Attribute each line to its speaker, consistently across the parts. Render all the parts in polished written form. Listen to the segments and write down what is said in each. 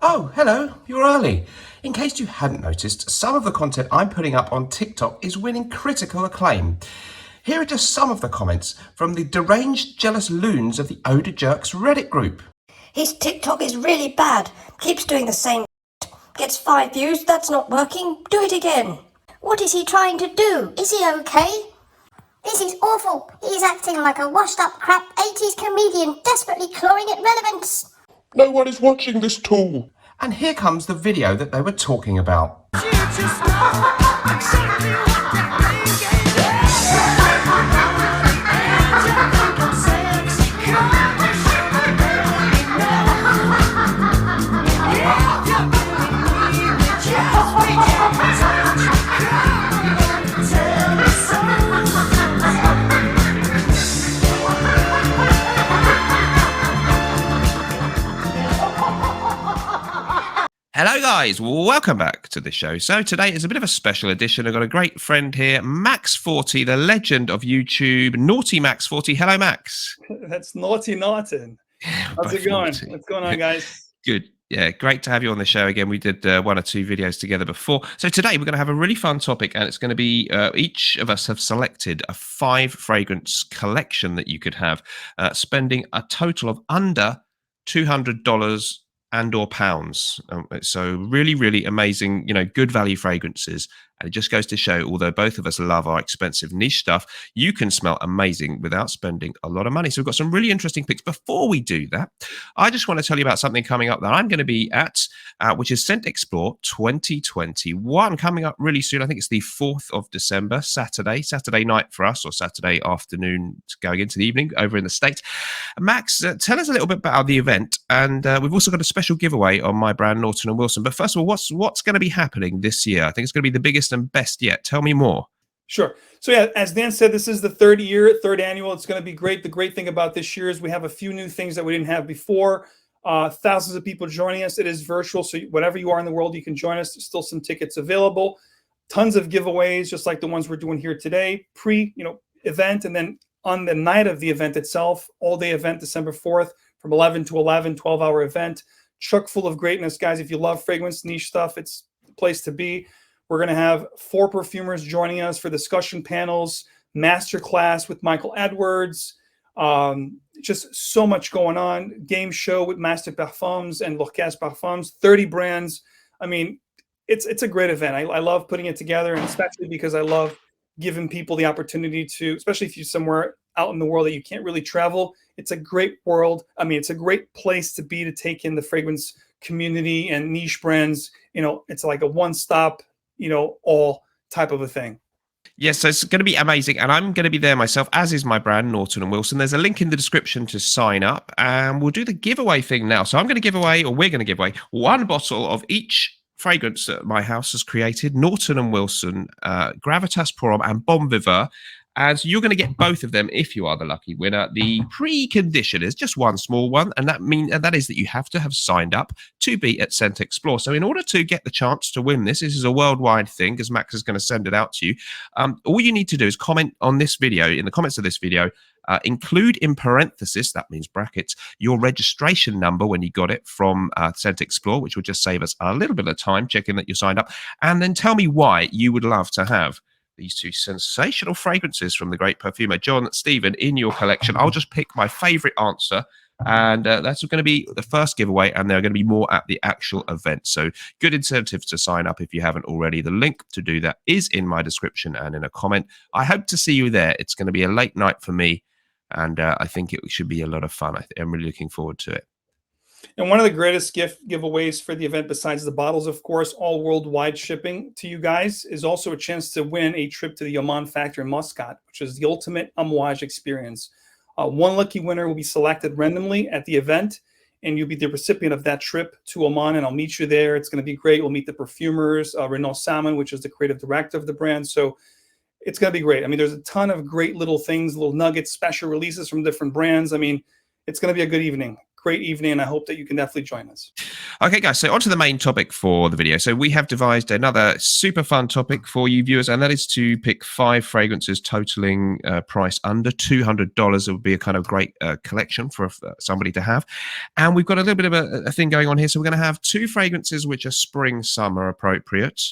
Speaker 1: Oh, hello, you're early. In case you hadn't noticed, some of the content I'm putting up on TikTok is winning critical acclaim. Here are just some of the comments from the deranged jealous loons of the Oda Jerks Reddit group.
Speaker 2: His TikTok is really bad. Keeps doing the same. Gets 5 views, that's not working. Do it again. What is he trying to do? Is he okay?
Speaker 3: This is awful. He's acting like a washed-up crap 80s comedian desperately clawing at relevance.
Speaker 4: No one is watching this tool.
Speaker 1: And here comes the video that they were talking about.
Speaker 5: Hello guys, welcome back to the show. So today is a bit of a special edition. I've got a great friend here, Max40, the legend of YouTube, Naughty Max40. Hello, Max.
Speaker 6: That's Naughty Naughton. How's it going? What's going on, guys?
Speaker 5: Good. Yeah, great to have you on the show again. We did 1 or 2 videos together before. So today we're going to have a really fun topic, and it's going to be each of us have selected a 5 fragrance collection that you could have, spending a total of under $200 and or pounds. So really, really amazing, good value fragrances. And it just goes to show, although both of us love our expensive niche stuff, you can smell amazing without spending a lot of money. So we've got some really interesting picks. Before we do that, I just want to tell you about something coming up that I'm going to be at, which is Scent Explore 2021, coming up really soon. I think it's the 4th of December, Saturday night for us, or Saturday afternoon going into the evening over in the States. Max, tell us a little bit about the event. And we've also got a special giveaway on my brand, Naughton & Wilson. But first of all, what's going to be happening this year? I think it's going to be the biggest and best yet. Tell me more.
Speaker 6: Sure. So yeah, as Dan said, this is the third annual. It's going to be great. The great thing about this year is we have a few new things that we didn't have before. Thousands of people joining us. It is virtual, so whatever you are in the world, you can join us. There's still some tickets available. Tons of giveaways, just like the ones we're doing here today. Event, and then on the night of the event itself, all-day event, December 4th, from 11 to 11, 12-hour event. Chock full of greatness, guys. If you love fragrance, niche stuff, it's the place to be. We're going to have 4 perfumers joining us for discussion panels, masterclass with Michael Edwards, just so much going on. Game show with Master Parfums and L'Orchestre Parfums, 30 brands. I mean, it's a great event. I love putting it together, and especially because I love giving people the opportunity to, especially if you're somewhere out in the world that you can't really travel. It's a great world. I mean, it's a great place to be, to take in the fragrance community and niche brands. It's like a one-stop, all type of a thing.
Speaker 5: Yes, so it's going to be amazing, and I'm going to be there myself, as is my brand, Naughton & Wilson. There's a link in the description to sign up, and we'll do the giveaway thing now. So we're going to give away 1 bottle of each fragrance that my house has created, Naughton & Wilson, Gravitas Pour Homme, and Bon Vivant. And so you're going to get both of them if you are the lucky winner. The precondition is just one small one, and that is that you have to have signed up to be at Scent Explore. So in order to get the chance to win this is a worldwide thing, because Max is going to send it out to you. All you need to do is comment on this video, in the comments of this video, include in parenthesis, that means brackets, your registration number when you got it from Scent Explore, which will just save us a little bit of time checking that you signed up, and then tell me why you would love to have these 2 sensational fragrances from the great perfumer John Stephen in your collection. I'll just pick my favorite answer, and that's going to be the first giveaway, and there are going to be more at the actual event. So good incentives to sign up if you haven't already. The link to do that is in my description and in a comment. I hope to see you there. It's going to be a late night for me, and I think it should be a lot of fun. I'm really looking forward to it.
Speaker 6: And one of the greatest giveaways for the event, besides the bottles, of course, all worldwide shipping to you guys, is also a chance to win a trip to the Oman factory in Muscat, which is the ultimate amouage experience. 1 lucky winner will be selected randomly at the event, and you'll be the recipient of that trip to Oman, and I'll meet you there. It's going to be great. We'll meet the perfumers, Renaud Salmon, which is the creative director of the brand. So it's going to be great. I mean, there's a ton of great little things, little nuggets, special releases from different brands. I mean, it's going to be a good evening. great evening, and I hope that you can definitely join us.
Speaker 5: Okay, guys, so on to the main topic for the video. So we have devised another super fun topic for you viewers, and that is to pick 5 fragrances totaling price under $200. It would be a kind of great collection for somebody to have. And we've got a little bit of a thing going on here. So we're going to have 2 fragrances which are spring, summer appropriate,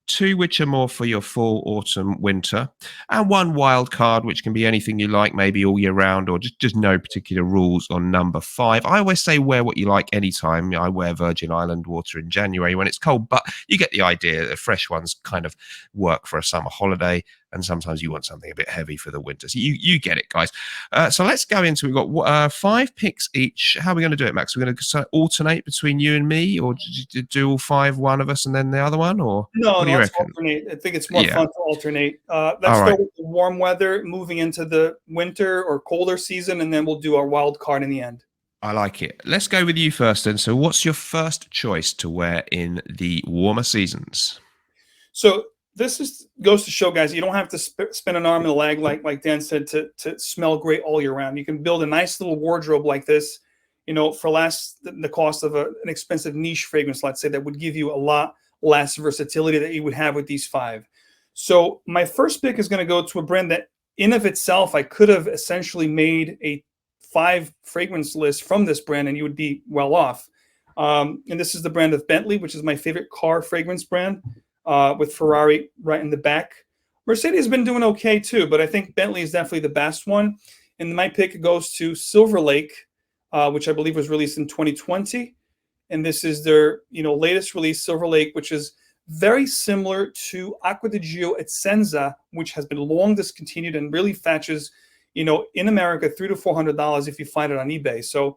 Speaker 5: 2 which are more for your fall, autumn, winter, and 1 wild card, which can be anything you like, maybe all year round, or just no particular rules on number 5. I always say wear what you like anytime. I wear Virgin Island water in January when it's cold, but you get the idea. The fresh ones kind of work for a summer holiday, and sometimes you want something a bit heavy for the winter. So you get it, guys. So let's go into, we've got 5 picks each. How are we going to do it, Max? We're going to alternate between you and me, or do all 5, one of us, and then the other one? Or
Speaker 6: No,
Speaker 5: what do you reckon?
Speaker 6: alternate. I think it's more fun to alternate. Let's
Speaker 5: All
Speaker 6: start
Speaker 5: right.
Speaker 6: with the warm weather, moving into the winter or colder season, and then we'll do our wild card in the end.
Speaker 5: I like it. Let's go with you first then. So what's your first choice to wear in the warmer seasons?
Speaker 6: So this goes to show, guys, you don't have to spin an arm and a leg, like Dan said, to smell great all year round. You can build a nice little wardrobe like this, for less than the cost of an expensive niche fragrance, let's say, that would give you a lot less versatility that you would have with these 5. So my first pick is going to go to a brand that in of itself, I could have essentially made a 5 fragrance list from this brand, and you would be well off. And this is the brand of Bentley, which is my favorite car fragrance brand. With Ferrari right in the back. Mercedes has been doing okay too, but I think Bentley is definitely the best one. And my pick goes to Silver Lake, which I believe was released in 2020. And this is their latest release, Silver Lake, which is very similar to Acqua di Gio Essenza, which has been long discontinued and really fetches, in America, $300 to $400 if you find it on eBay. So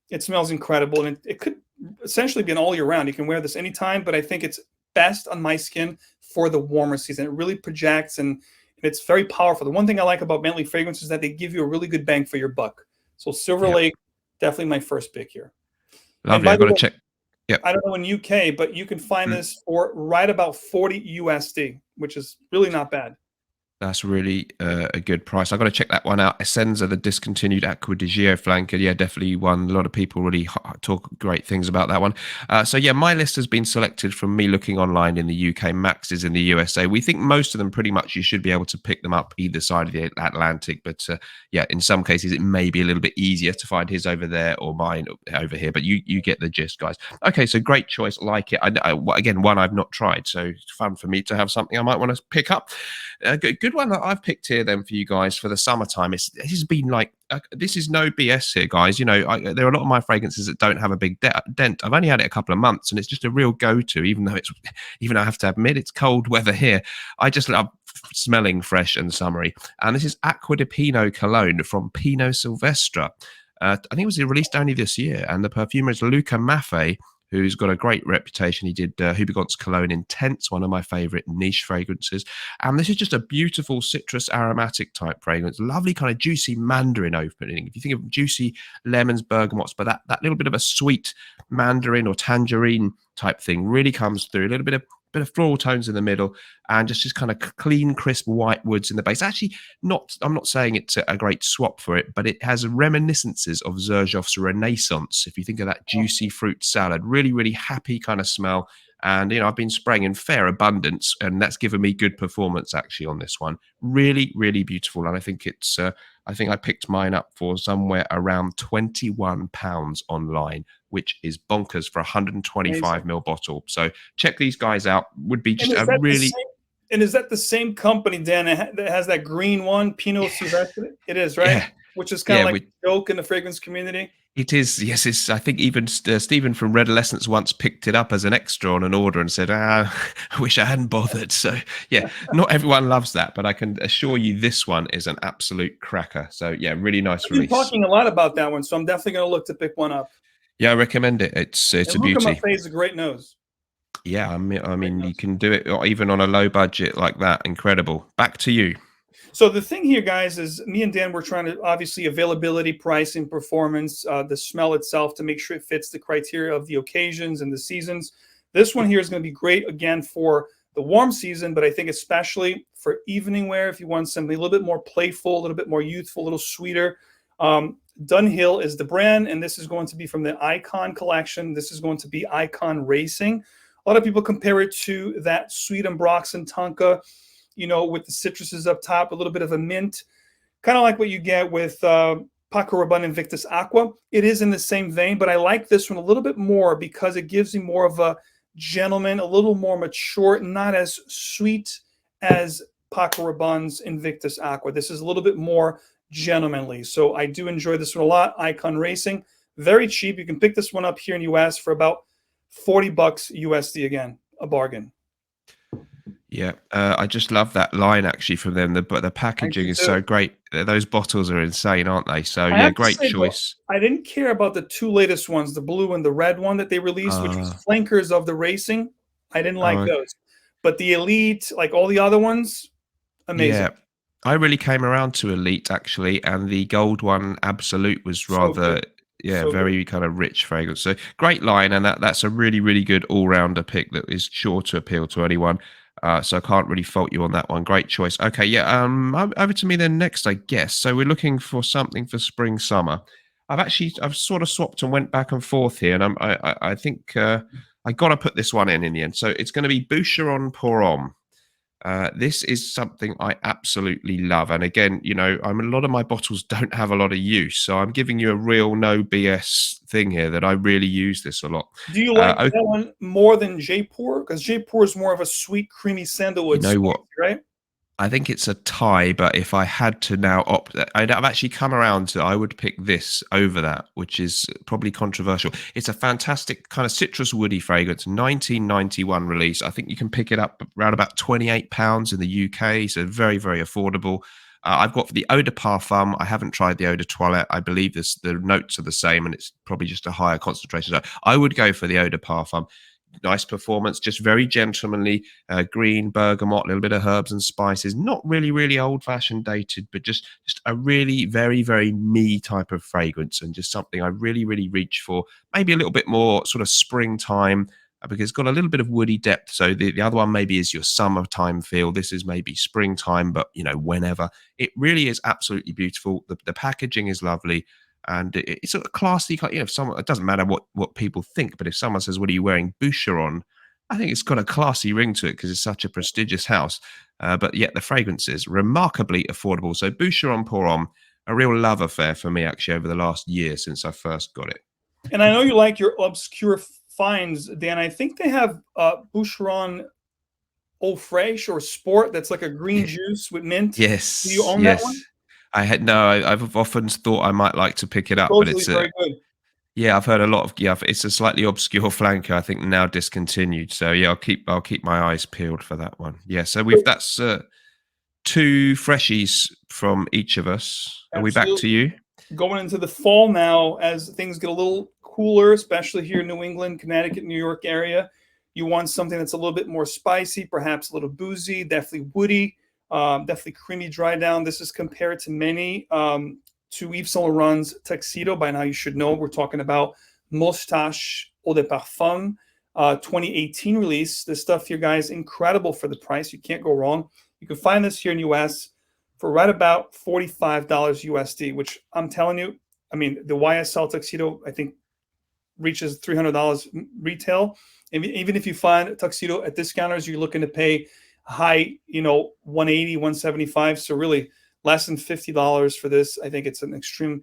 Speaker 6: it smells incredible, and it could essentially be an all year round. You can wear this anytime, but I think it's best on my skin for the warmer season. It really projects, and it's very powerful. The one thing I like about Bentley fragrances is that they give you a really good bang for your buck. So Silver Lake, definitely my first pick here.
Speaker 5: Lovely. I've got to check. Yep.
Speaker 6: I don't know in UK, but you can find this for right about 40 USD, which is really not bad.
Speaker 5: That's really a good price. I've got to check that one out. Essenza, the discontinued Acqua di Gio flanker. Yeah, definitely one. A lot of people really talk great things about that one. So yeah, my list has been selected from me looking online in the UK. Max is in the USA. We think most of them pretty much you should be able to pick them up either side of the Atlantic. But yeah, in some cases it may be a little bit easier to find his over there or mine over here. But you get the gist, guys. Okay, so great choice. Like it. Again, one I've not tried. So it's fun for me to have something I might want to pick up. Good one that I've picked here then for you guys for the summertime. This has been like, this is no BS here, guys. There are a lot of my fragrances that don't have a big dent. I've only had it a couple of months, and it's just a real go-to. Even I have to admit it's cold weather here. I just love smelling fresh and summery. And this is Acqua di Pino cologne from Pino Silvestre. I think it was released only this year, and the perfumer is Luca Maffei, who's got a great reputation. He did Hubergant's Cologne Intense, one of my favorite niche fragrances. And this is just a beautiful citrus aromatic type fragrance. Lovely kind of juicy mandarin opening. If you think of juicy lemons, bergamots, but that little bit of a sweet mandarin or tangerine type thing really comes through. A little bit of floral tones in the middle, and just kind of clean, crisp white woods in the base. Actually, I'm not saying it's a great swap for it, but it has reminiscences of Xerjoff's Renaissance. If you think of that juicy fruit salad, really, really happy kind of smell. And, I've been spraying in fair abundance, and that's given me good performance actually on this one. Really, really beautiful. And I think I think I picked mine up for somewhere around £21 online, which is bonkers for a 125ml bottle. So check these guys out. Would be just a really...
Speaker 6: And is that the same company, Dan, that has that green one, Pinot Silvestre? It is, right? Yeah. Which is kind of like a joke in the fragrance community.
Speaker 5: It is, yes. I think even Stephen from Red Adolescence once picked it up as an extra on an order and said, I wish I hadn't bothered. So, yeah, not everyone loves that, but I can assure you this one is an absolute cracker. So, yeah, really nice release.
Speaker 6: You're talking a lot about that one, so I'm definitely going to look to pick one up.
Speaker 5: Yeah, I recommend it. It's a beauty.
Speaker 6: Luca Maffei is a great nose.
Speaker 5: Yeah, I mean, you can do it even on a low budget like that. Incredible. Back to you.
Speaker 6: So the thing here, guys, is me and Dan, we're trying to obviously availability, pricing, performance, the smell itself to make sure it fits the criteria of the occasions and the seasons. This one here is going to be great, again, for the warm season, but I think especially for evening wear, if you want something a little bit more playful, a little bit more youthful, a little sweeter. Dunhill is the brand, and this is going to be from the Icon collection. This is going to be Icon Racing. A lot of people compare it to that Sweet and Broxton Tonka, with the citruses up top, a little bit of a mint, kind of like what you get with Paco Rabanne Invictus Aqua. It is in the same vein, but I like this one a little bit more because it gives you more of a gentleman, a little more mature, not as sweet as Paco Rabanne's Invictus Aqua. This is a little bit more gentlemanly. So I do enjoy this one a lot. Icon Racing, very cheap. You can pick this one up here in US for about $40 USD, again, a bargain.
Speaker 5: Yeah, I just love that line actually from them. The packaging is so great. Those bottles are insane, aren't they? So yeah, great choice.
Speaker 6: I didn't care about the two latest ones, the blue and the red one that they released, which was flankers of the racing. I didn't like those. But the Elite, like all the other ones, amazing.
Speaker 5: Yeah. I really came around to Elite actually, and the gold one, Absolute, was rather very kind of rich fragrance. So great line, and that's a really, really good all-rounder pick that is sure to appeal to anyone. So I can't really fault you on that one. Great choice. Okay, yeah. Over to me then next, I guess. So we're looking for something for spring, summer. I've sort of swapped and went back and forth here, and I think I got to put this one in the end. So it's going to be Boucheron Pour Homme. This is something I absolutely love. And again, a lot of my bottles don't have a lot of use. So I'm giving you a real no BS thing here that I really use this a lot.
Speaker 6: Do you like that one more than Jaipur? Because Jaipur is more of a sweet, creamy sandalwood.
Speaker 5: You know what?
Speaker 6: Right?
Speaker 5: I think it's a tie, but if I had to now opt, I've actually come around to, I would pick this over that, which is probably controversial. It's a fantastic kind of citrus woody fragrance, 1991 release. I think you can pick it up around about £28 in the UK, so very, very affordable. I've got for the Eau de Parfum. I haven't tried the Eau de Toilette. I believe the notes are the same, and it's probably just a higher concentration. So I would go for the Eau de Parfum. Nice performance, just very gentlemanly, green, bergamot, a little bit of herbs and spices. Not really, really old-fashioned dated, but just a really very, very me type of fragrance, and just something I really, really reach for. Maybe a little bit more sort of springtime, because it's got a little bit of woody depth. So the other one maybe is your summertime feel. This is maybe springtime, but whenever. It really is absolutely beautiful. The packaging is lovely. And it's a classy, if someone, it doesn't matter what people think, but if someone says, "What are you wearing, Boucheron?" I think it's got a classy ring to it because it's such a prestigious house. But yet the fragrance is remarkably affordable. So Boucheron Pour Homme, a real love affair for me actually over the last year since I first got it.
Speaker 6: And I know you like your obscure finds, Dan. I think they have Boucheron Eau Fraiche or Sport. That's like a green juice with mint.
Speaker 5: Yes.
Speaker 6: Do you own that one?
Speaker 5: I've often thought I might like to pick it up, but it's
Speaker 6: very good.
Speaker 5: Yeah, I've heard a lot of it's a slightly obscure flanker. I think now discontinued. So yeah, I'll keep my eyes peeled for that one. Yeah, so that's 2 freshies from each of us. Are we back to you?
Speaker 6: Going into the fall now, as things get a little cooler, especially here in New England, Connecticut, New York area, you want something that's a little bit more spicy, perhaps a little boozy, definitely woody. Definitely creamy dry down. This is compared to many to Yves Saint Laurent's Tuxedo. By now you should know we're talking about Moustache Eau de Parfum 2018 release. This stuff here, guys, incredible for the price. You can't go wrong. You can find this here in US for right about $45 USD, which I'm telling you, I mean, the YSL Tuxedo, I think, reaches $300 retail. And even if you find Tuxedo at discounters, you're looking to pay high, 180, 175. So really less than $50 for this. I think it's an extreme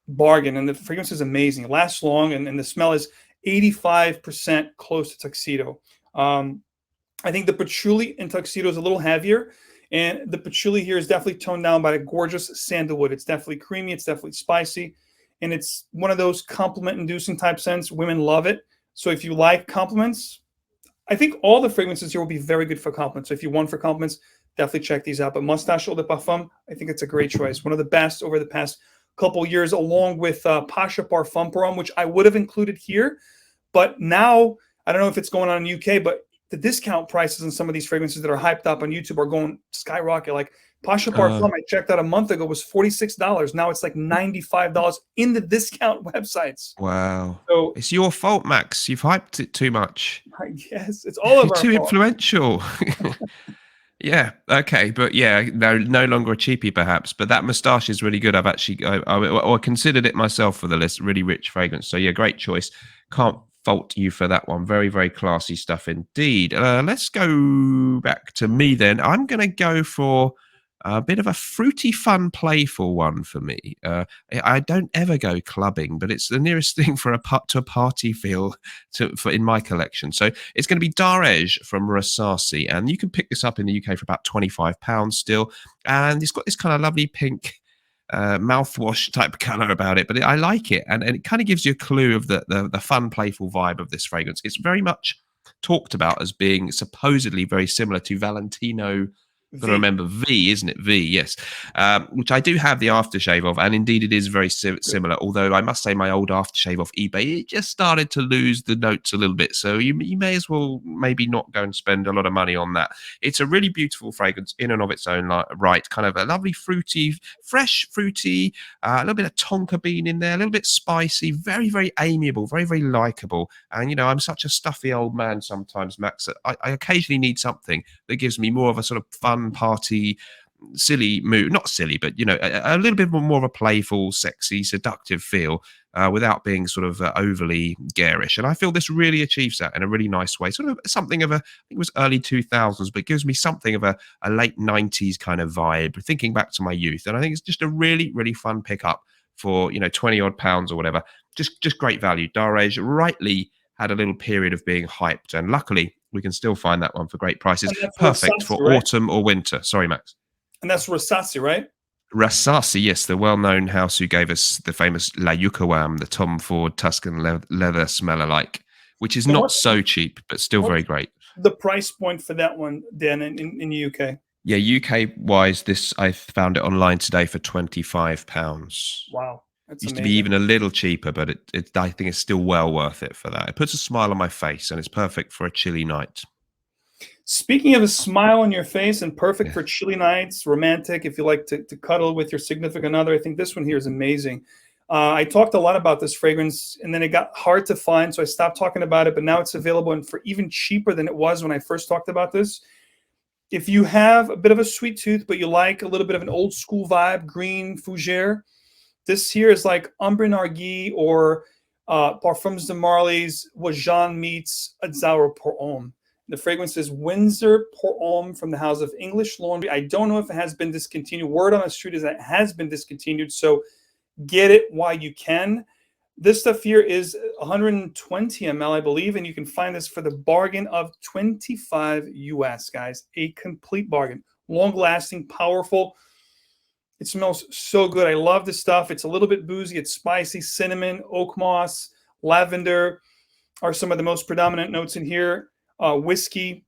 Speaker 6: bargain. And the fragrance is amazing. It lasts long. And the smell is 85% close to Tuxedo. I think the patchouli in Tuxedo is a little heavier. And the patchouli here is definitely toned down by a gorgeous sandalwood. It's definitely creamy. It's definitely spicy. And it's one of those compliment-inducing type scents. Women love it. So if you like compliments, I think all the fragrances here will be very good for compliments. So if you want for compliments, definitely check these out. But Moustache Eau de Parfum, I think it's a great choice. One of the best over the past couple of years, along with Pasha Parfum Pour Homme, which I would have included here. But now, I don't know if it's going on in UK, but the discount prices on some of these fragrances that are hyped up on YouTube are going skyrocket. Like Pasha Parfum, I checked out a month ago, was $46. Now it's like $95 in the discount websites.
Speaker 5: Wow.
Speaker 6: So
Speaker 5: it's your fault, Max. You've hyped it too much.
Speaker 6: I guess it's all of our
Speaker 5: too
Speaker 6: fault.
Speaker 5: Influential. Yeah. Okay. But yeah, no longer a cheapie, perhaps. But that moustache is really good. I've actually I considered it myself for the list. Really rich fragrance. So yeah, great choice. Can't fault you for that one. Very very classy stuff indeed. Let's go back to me then. I'm gonna go for a bit of a fruity, fun, playful one for me. I don't ever go clubbing, but it's the nearest thing for to a party feel for in my collection. So it's going to be Darej from Rasasi, and you can pick this up in the UK for about £25 still. And it's got this kind of lovely pink mouthwash type color about it, but I like it, and it kind of gives you a clue of the fun, playful vibe of this fragrance. It's very much talked about as being supposedly very similar to Valentino. Got to remember V, isn't it? V, yes. Which I do have the aftershave of, and indeed it is very similar. Although I must say, my old aftershave off eBay, it just started to lose the notes a little bit. So you may as well maybe not go and spend a lot of money on that. It's a really beautiful fragrance in and of its own right. Kind of a lovely fruity, fresh fruity, a little bit of tonka bean in there, a little bit spicy, very very amiable, very very likable. And you know, I'm such a stuffy old man sometimes, Max, that I occasionally need something that gives me more of a sort of fun party silly mood, not silly, but you know, a little bit more of a playful, sexy, seductive feel without being sort of overly garish. And I feel this really achieves that in a really nice way. Sort of something of a, I think it was early 2000s, but it gives me something of a late 90s kind of vibe, thinking back to my youth. And I think it's just a really, really fun pickup for, you know, 20 odd pounds or whatever. Just great value. Darej rightly had a little period of being hyped, and luckily we can still find that one for great prices. Perfect for autumn or winter. Sorry, Max.
Speaker 6: And that's Rasasi, right?
Speaker 5: Rasasi, yes, the well-known house who gave us the famous La Yucawam, the Tom Ford Tuscan leather smell-alike, which is not so cheap, but still very great.
Speaker 6: The price point for that one, Dan, in the UK?
Speaker 5: Yeah, UK-wise, this I found it online today for £25.
Speaker 6: Wow. That's
Speaker 5: used
Speaker 6: amazing.
Speaker 5: To be even a little cheaper, but I think it's still well worth it for that. It puts a smile on my face, and it's perfect for a chilly night.
Speaker 6: Speaking of a smile on your face and perfect for chilly nights, romantic, if you like to cuddle with your significant other, I think this one here is amazing. I talked a lot about this fragrance, and then it got hard to find, so I stopped talking about it, but now it's available and for even cheaper than it was when I first talked about this. If you have a bit of a sweet tooth, but you like a little bit of an old school vibe, green fougere, this here is like Ombre Narguilé or Parfums de Marly's What Jean meets Adzaur pour Homme. The fragrance is Windsor Pour Homme from the house of English Laundry. I don't know if it has been discontinued. Word on the street is that it has been discontinued, so get it while you can. This stuff here is 120 ml, I believe, and you can find this for the bargain of 25 US, guys. A complete bargain. Long-lasting, powerful. It smells so good. I love this stuff. It's a little bit boozy. It's spicy. Cinnamon, oak moss, lavender are some of the most predominant notes in here. Whiskey.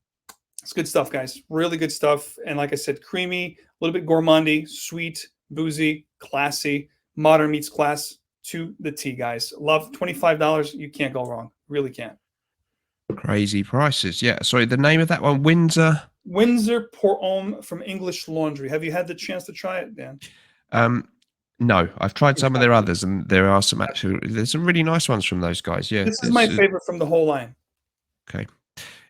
Speaker 6: It's good stuff, guys. Really good stuff. And like I said, creamy, a little bit gourmandy, sweet, boozy, classy. Modern meets class to the T, guys. Love. $25. You can't go wrong. Really can't.
Speaker 5: Crazy prices. Yeah. Sorry, the name of that one, Windsor
Speaker 6: Pour Homme from English Laundry. Have you had the chance to try it, Dan?
Speaker 5: No, I've tried some of their others, and there are some there's some really nice ones from those guys. Yeah.
Speaker 6: This is my favorite from the whole line.
Speaker 5: Okay.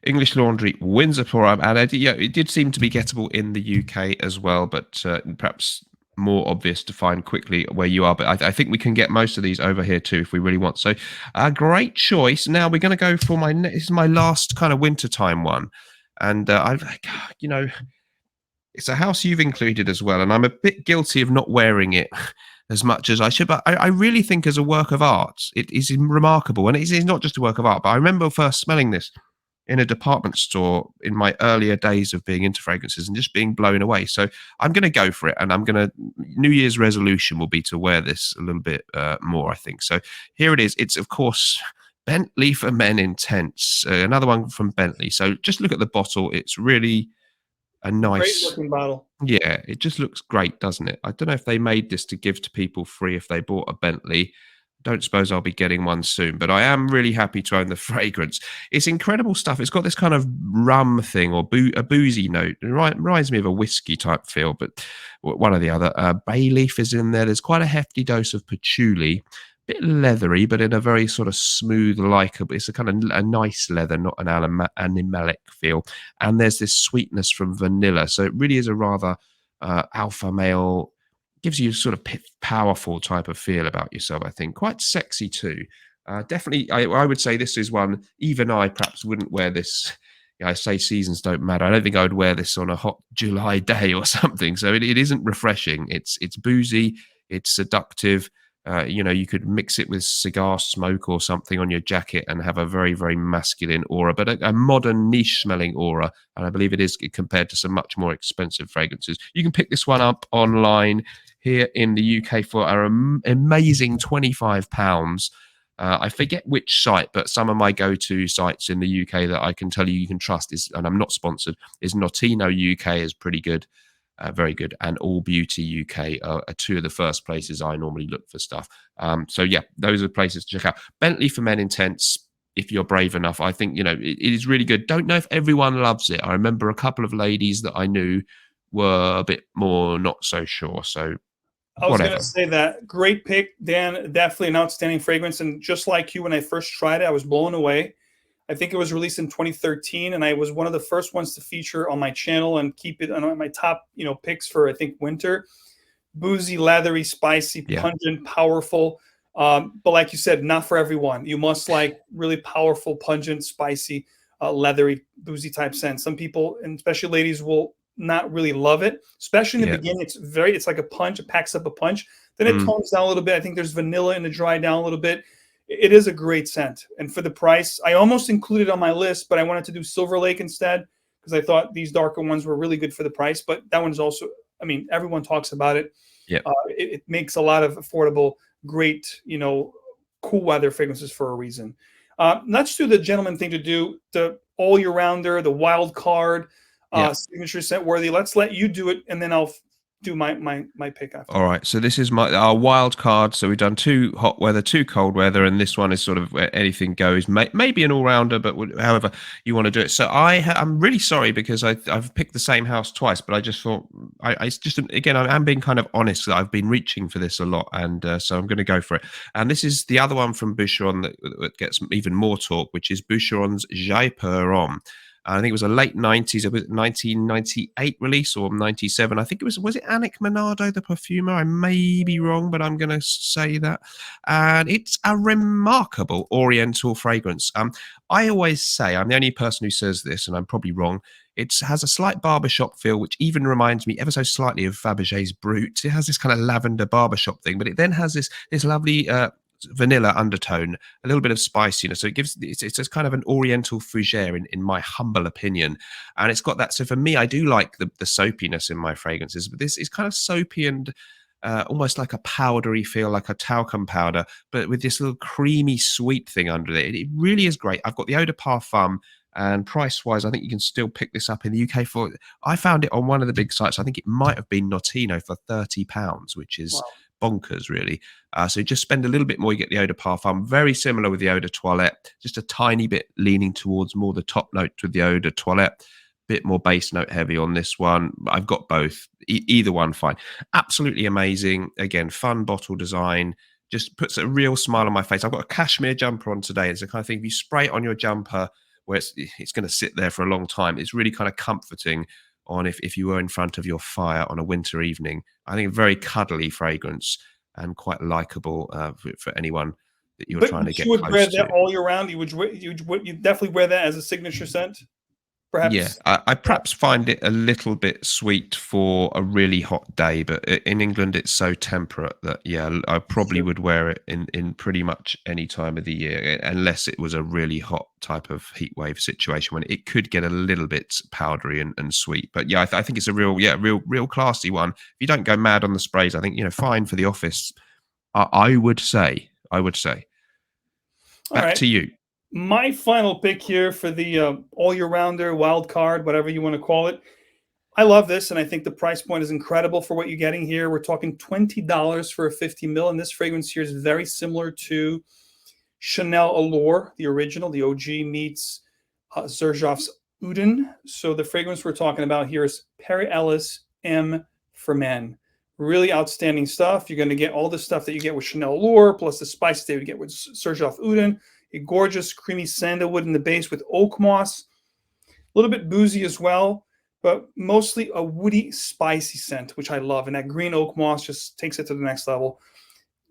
Speaker 5: English Laundry, Windsor Pour Homme, and it did seem to be gettable in the UK as well, but perhaps more obvious to find quickly where you are. But I think we can get most of these over here too if we really want. So, great choice. Now we're going to go for this is my last kind of wintertime one, and it's a house you've included as well, and I'm a bit guilty of not wearing it as much as I should, but I really think as a work of art, it is remarkable, and it's not just a work of art. But I remember first smelling this in a department store in my earlier days of being into fragrances and just being blown away. So I'm going to go for it, and New Year's resolution will be to wear this a little bit more, I think. So here it is. It's, of course, Bentley for Men Intense, another one from Bentley. So just look at the bottle. It's really a nice...
Speaker 6: Great looking bottle.
Speaker 5: Yeah, it just looks great, doesn't it? I don't know if they made this to give to people free if they bought a Bentley. Don't suppose I'll be getting one soon, but I am really happy to own the fragrance. It's incredible stuff. It's got this kind of rum thing or a boozy note. It reminds me of a whiskey type feel, but one or the other. Bay leaf is in there. There's quite a hefty dose of patchouli, bit leathery, but in a very sort of smooth, likable. It's a kind of a nice leather, not an animalic feel. And there's this sweetness from vanilla, so it really is a rather alpha male. Gives you sort of powerful type of feel about yourself. I think quite sexy too. Definitely, I would say this is one. Even I perhaps wouldn't wear this. I say seasons don't matter. I don't think I would wear this on a hot July day or something. So it isn't refreshing. It's boozy. It's seductive. You could mix it with cigar smoke or something on your jacket and have a very, very masculine aura, but a modern niche smelling aura. And I believe it is compared to some much more expensive fragrances. You can pick this one up online here in the UK for an amazing £25. I forget which site, but some of my go-to sites in the UK that I can tell you can trust is, and I'm not sponsored, is Notino UK is pretty good. Very good, and All Beauty UK are two of the first places I normally look for stuff. So yeah, those are places to check out. Bentley for Men Intense, if you're brave enough, I think it is really good. Don't know if everyone loves it. I remember a couple of ladies that I knew were a bit more not so sure. So
Speaker 6: I was going
Speaker 5: whatever.
Speaker 6: to say that. Great pick, Dan. Definitely an outstanding fragrance. And just like you, when I first tried it, I was blown away. I think it was released in 2013, and I was one of the first ones to feature on my channel and keep it on my top, picks for, I think, winter. Boozy, leathery, spicy,
Speaker 5: Yeah.
Speaker 6: pungent, powerful. But like you said, not for everyone. You must like really powerful, pungent, spicy, leathery, boozy type scent. Some people, and especially ladies, will not really love it, especially in the beginning. It's like a punch. It packs up a punch. Then it tones down a little bit. I think there's vanilla in the dry down a little bit. It is a great scent. And for the price, I almost included on my list, but I wanted to do Silver Lake instead because I thought these darker ones were really good for the price. But that one's also, everyone talks about it.
Speaker 5: Yeah.
Speaker 6: It makes a lot of affordable, great, cool weather fragrances for a reason. Let's do the gentleman thing to do, the all year rounder, the wild card, signature scent worthy. Let's let you do it, and then I'll do my pick after.
Speaker 5: All right, so this is our wild card. So we've done 2 hot weather, 2 cold weather, and this one is sort of where anything goes. Maybe an all-rounder, but however you want to do it. So I'm really sorry because I've picked the same house twice, but I just thought it's just again I'm being kind of honest that I've been reaching for this a lot, and so I'm going to go for it. And this is the other one from Boucheron that gets even more talk, which is Boucheron's Jaipur Homme. I think it was a late 90s, it was 1998 release or 97. I think was it Anik Manado, the perfumer? I may be wrong, but I'm going to say that. And it's a remarkable oriental fragrance. I always say, I'm the only person who says this, and I'm probably wrong. It has a slight barbershop feel, which even reminds me ever so slightly of Fabergé's Brut. It has this kind of lavender barbershop thing, but it then has this lovely vanilla undertone, a little bit of spiciness. So it's a kind of an oriental fougere in my humble opinion. And it's got that. So for me, I do like the soapiness in my fragrances, but this is kind of soapy and almost like a powdery feel, like a talcum powder, but with this little creamy sweet thing under it. It really is great. I've got the Eau de Parfum, and price-wise, I think you can still pick this up in the UK for. I found it on one of the big sites. I think it might have been Notino for £30, which is bonkers, really. So just spend a little bit more, you get the Eau de Parfum, very similar with the Eau de Toilette, just a tiny bit leaning towards more the top note with the Eau de Toilette, bit more base note heavy on this one. I've got both, either one fine. Absolutely amazing. Again, fun bottle design, just puts a real smile on my face. I've got a cashmere jumper on today. It's the kind of thing, if you spray it on your jumper where it's going to sit there for a long time, it's really kind of comforting on if you were in front of your fire on a winter evening. I think a very cuddly fragrance and quite likable for anyone that you're trying to get close to.
Speaker 6: You would wear that all year round? You definitely wear that as a signature scent? Perhaps.
Speaker 5: Yeah, I perhaps find it a little bit sweet for a really hot day, but in England it's so temperate that I probably would wear it in pretty much any time of the year, unless it was a really hot type of heat wave situation when it could get a little bit powdery and sweet. But yeah, I think it's a real classy one. If you don't go mad on the sprays, I think fine for the office. I would say. Back to you.
Speaker 6: My final pick here for the all year rounder, wild card, whatever you want to call it. I love this, and I think the price point is incredible for what you're getting here. We're talking $20 for a 50 ml, and this fragrance here is very similar to Chanel Allure, the original, the OG meets Xerjoff's Uden. So the fragrance we're talking about here is Perry Ellis M for Men. Really outstanding stuff. You're going to get all the stuff that you get with Chanel Allure, plus the spices that you get with Serjoff Udon, a gorgeous creamy sandalwood in the base with oak moss, a little bit boozy as well, but mostly a woody, spicy scent, which I love. And that green oak moss just takes it to the next level.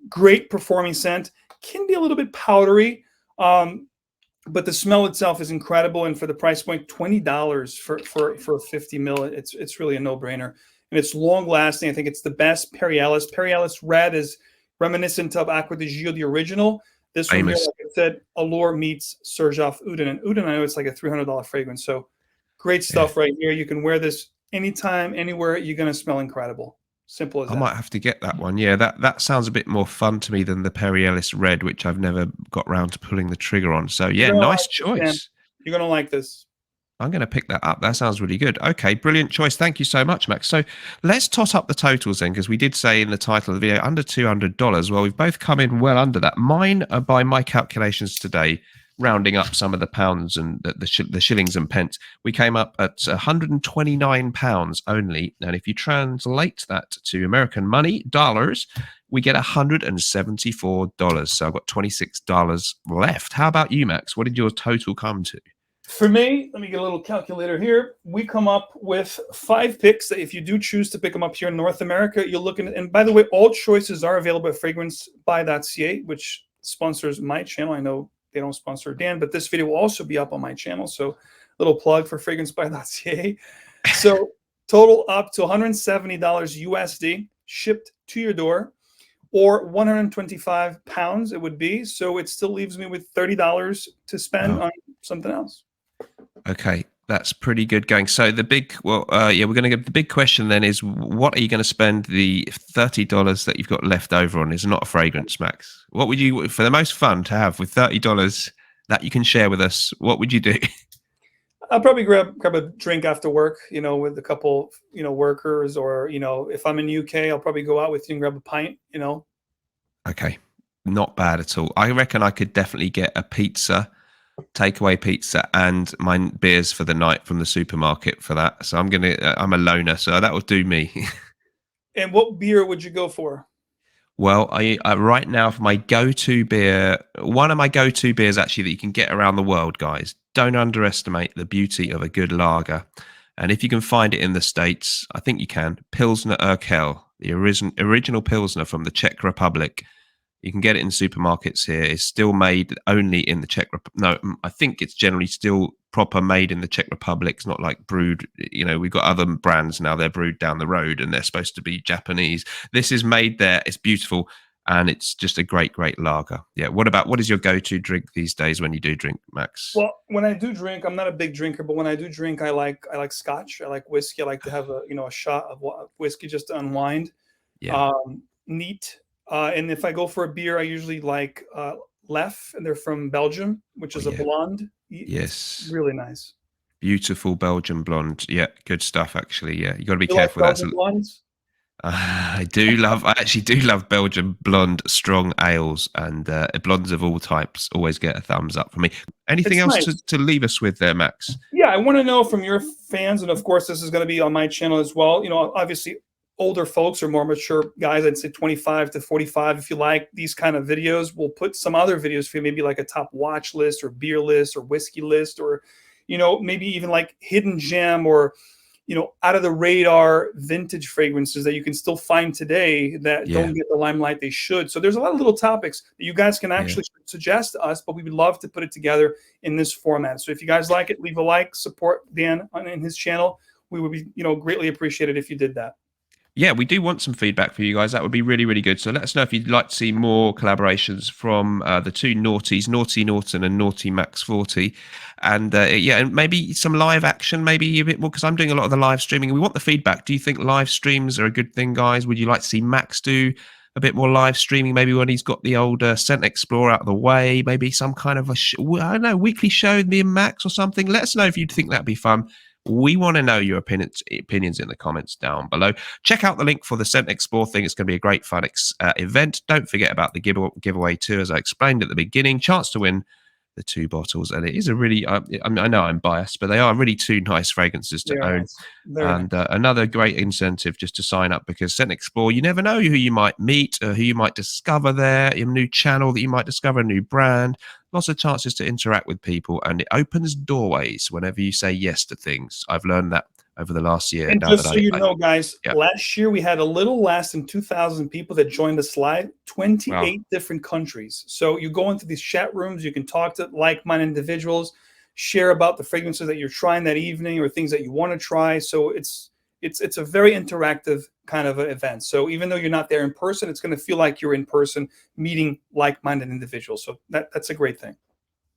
Speaker 6: Great performing scent. Can be a little bit powdery, but the smell itself is incredible. And for the price point, $20 for 50 mil, it's really a no-brainer. And it's long-lasting. I think it's the best Perialis. Perialis Red is reminiscent of Acqua di Gio, the original. This one here, like I said, Allure meets Serjoff Udon. And Udon, I know it's like a $300 fragrance. So great stuff right here. You can wear this anytime, anywhere. You're going to smell incredible. Simple as that.
Speaker 5: I might have to get that one. Yeah, that sounds a bit more fun to me than the Perialis Red, which I've never got round to pulling the trigger on. So yeah, nice choice.
Speaker 6: You're going to like this. I'm
Speaker 5: going to pick that up. That sounds really good. Okay, brilliant choice. Thank you so much, Max. So let's tot up the totals then, because we did say in the title of the video, under $200. Well, we've both come in well under that. Mine are, by my calculations today, rounding up some of the pounds and the shillings and pence, we came up at £129 only. And if you translate that to American money, dollars, we get $174. So I've got $26 left. How about you, Max? What did your total come to?
Speaker 6: For me, let me get a little calculator here. We come up with 5 picks that if you do choose to pick them up here in North America, you're looking at, and by the way, all choices are available at fragrancebuy.ca, which sponsors my channel. I know they don't sponsor Dan, but this video will also be up on my channel. So little plug for fragrancebuy.ca. So total up to $170 USD shipped to your door, or 125 pounds it would be. So it still leaves me with $30 to spend on something else.
Speaker 5: Okay, that's pretty good going. So the big, we're going to get the big question then is, what are you going to spend the $30 that you've got left over on? Is not a fragrance, Max. What would you, for the most fun to have with $30 that you can share with us, what would you do?
Speaker 6: I'll probably grab a drink after work, with a couple, workers, or, if I'm in UK, I'll probably go out with you and grab a pint,
Speaker 5: Okay, not bad at all. I reckon I could definitely get a pizza, takeaway pizza, and my beers for the night from the supermarket for that. So I'm a loner, so that will do me.
Speaker 6: And what beer would you go for?
Speaker 5: Well, I right now, for my go-to beer, one of my go-to beers actually that you can get around the world, guys. Don't underestimate the beauty of a good lager. And if you can find it in the States, I think you can. Pilsner Urquell, the original Pilsner from the Czech Republic. You can get it in supermarkets here. It's still made only in the Czech Republic. No, I think it's generally still proper made in the Czech Republic. It's not like brewed. We've got other brands now. They're brewed down the road and they're supposed to be Japanese. This is made there. It's beautiful. And it's just a great, great lager. Yeah. What is your go-to drink these days when you do drink, Max?
Speaker 6: Well, when I do drink, I'm not a big drinker, but when I do drink, I like scotch. I like whiskey. I like to have a shot of whiskey just to unwind.
Speaker 5: Yeah.
Speaker 6: Neat. And if I go for a beer, I usually like Lef, and they're from Belgium, which is a blonde.
Speaker 5: Yes.
Speaker 6: Really nice.
Speaker 5: Beautiful Belgian blonde. Yeah, good stuff, actually. Yeah, you got to be
Speaker 6: You
Speaker 5: careful.
Speaker 6: like
Speaker 5: That's
Speaker 6: Belgian blondes?
Speaker 5: I actually do love Belgian blonde strong ales, and blondes of all types always get a thumbs up from me. Anything else to leave us with there, Max?
Speaker 6: Yeah, I want to know from your fans, and of course, this is going to be on my channel as well. Obviously, older folks or more mature guys, I'd say 25 to 45. If you like these kind of videos, we'll put some other videos for you, maybe like a top watch list or beer list or whiskey list, or, maybe even like hidden gem or, out of the radar vintage fragrances that you can still find today that don't get the limelight they should. So there's a lot of little topics that you guys can actually suggest to us, but we would love to put it together in this format. So if you guys like it, leave a like, support Dan in his channel. We would be, greatly appreciated if you did that.
Speaker 5: Yeah, we do want some feedback for you guys. That would be really, really good. So let us know if you'd like to see more collaborations from the two naughties, Naughty Naughton and Naughty Max 40. And and maybe some live action, maybe a bit more, because I'm doing a lot of the live streaming. We want the feedback. Do you think live streams are a good thing, guys? Would you like to see Max do a bit more live streaming, maybe when he's got the old Scent Explorer out of the way, maybe some kind of weekly show with me and Max or something? Let us know if you'd think that'd be fun. We want to know your opinions in the comments down below. Check out the link for the Scent Explore thing. It's going to be a great fun event. Don't forget about the giveaway too, as I explained at the beginning. Chance to win two bottles, and it is a really I know I'm biased, but they are really two nice fragrances to
Speaker 6: Very
Speaker 5: own.
Speaker 6: nice. Very
Speaker 5: And
Speaker 6: nice.
Speaker 5: another great incentive just to sign up, because Scent Explore, you never know who you might meet or who you might discover there, a new channel that you might discover, a new brand, lots of chances to interact with people, and it opens doorways whenever you say yes to things. I've learned that over the last year.
Speaker 6: And
Speaker 5: Now
Speaker 6: just
Speaker 5: that
Speaker 6: so you know, guys,
Speaker 5: yeah.
Speaker 6: last year we had a little less than 2,000 people that joined us live, 28
Speaker 5: Wow.
Speaker 6: different countries. So you go into these chat rooms, you can talk to like-minded individuals, share about the fragrances that you're trying that evening or things that you want to try. So it's a very interactive kind of an event. So even though you're not there in person, it's going to feel like you're in person meeting like-minded individuals. So that's a great thing.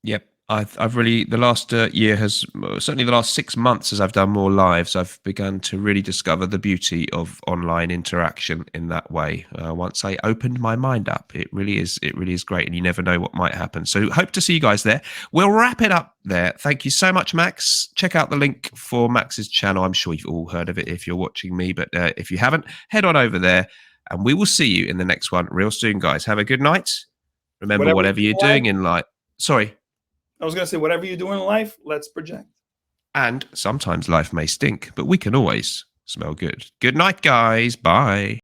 Speaker 5: Yep. I've really, the last year has, certainly the last 6 months as I've done more lives, I've begun to really discover the beauty of online interaction in that way. Once I opened my mind up, it really is great, and you never know what might happen. So hope to see you guys there. We'll wrap it up there. Thank you so much, Max. Check out the link for Max's channel. I'm sure you've all heard of it if you're watching me, but if you haven't, head on over there, and we will see you in the next one real soon, guys. Have a good night. Remember, whatever you're doing in life. Sorry.
Speaker 6: I was going to say, whatever you do in life, let's project.
Speaker 5: And sometimes life may stink, but we can always smell good. Good night, guys. Bye.